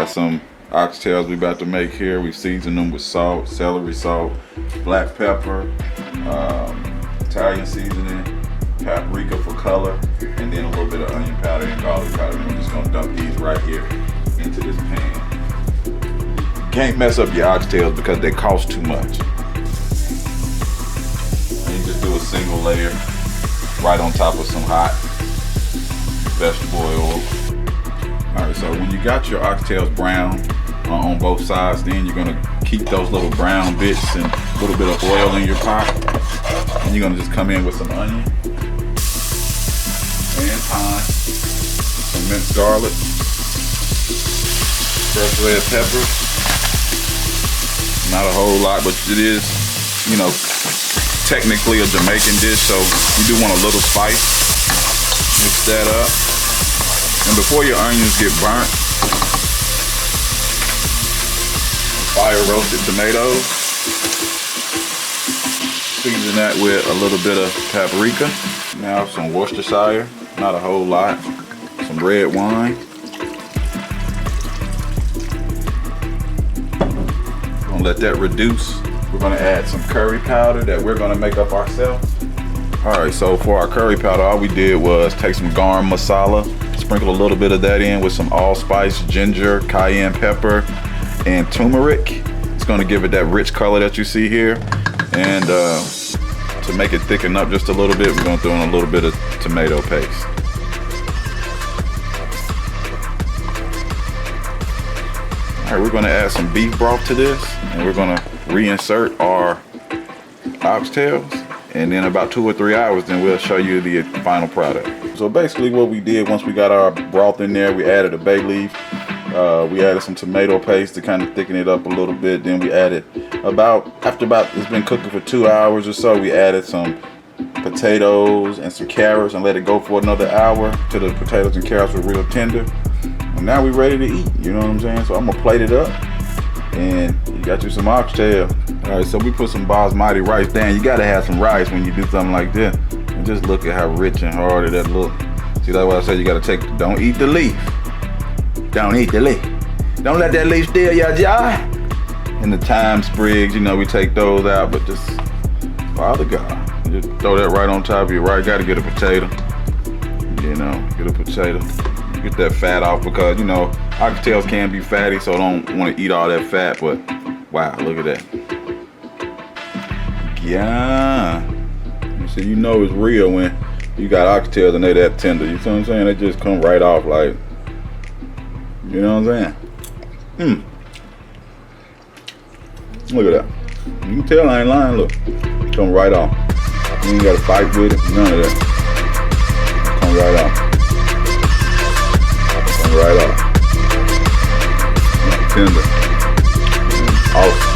got some oxtails we about to make here. We season them with salt, celery salt, black pepper, Italian seasoning, paprika for color, and then a little bit of onion powder and garlic powder. And we're just gonna dump these right here into this pan. You can't mess up your oxtails because they cost too much. And you just do a single layer right on top of some hot vegetable oil. All right, so when you got your oxtails brown on both sides, then you're gonna keep those little brown bits and a little bit of oil in your pot. And you're gonna just come in with some onion and thyme, some minced garlic, fresh red pepper. Not a whole lot, but it is, you know, technically a Jamaican dish, so you do want a little spice. Mix that up. And before your onions get burnt, fire roasted tomatoes. Season that with a little bit of paprika. Now some Worcestershire, not a whole lot. Some red wine. Gonna let that reduce. We're gonna add some curry powder that we're gonna make up ourselves. All right, so for our curry powder, all we did was take some garam masala, sprinkle a little bit of that in with some allspice, ginger, cayenne pepper, and turmeric. It's gonna give it that rich color that you see here. And to make it thicken up just a little bit, we're gonna throw in a little bit of tomato paste. All right, we're gonna add some beef broth to this, and we're gonna reinsert our oxtails. And in about 2 or 3 hours, then we'll show you the final product. So basically what we did, once we got our broth in there, we added a bay leaf. We added some tomato paste to kind of thicken it up a little bit. Then we added after it's been cooking for 2 hours or so, we added some potatoes and some carrots and let it go for another hour till the potatoes and carrots were real tender. And now we're ready to eat, you know what I'm saying? So I'm gonna plate it up and you got you some oxtail. All right, so we put some basmati rice down. You gotta have some rice when you do something like this. And just look at how rich and hard that look. See, that's why I said you gotta don't eat the leaf. Don't eat the leaf. Don't let that leaf steal your joy. And the thyme sprigs, you know, we take those out, but just, Father God, just throw that right on top of you, right? Gotta get a potato. You know, get a potato. Get that fat off because, you know, oxtails can be fatty, so I don't want to eat all that fat, but wow, look at that. Yeah. So you know it's real when you got oxtails and they that tender. You see what I'm saying? They just come right off like, you know what I'm saying? Look at that. You can tell I ain't lying, look. Come right off. You ain't gotta fight with it, none of that. Come right off. Come right off. Tender. Awesome.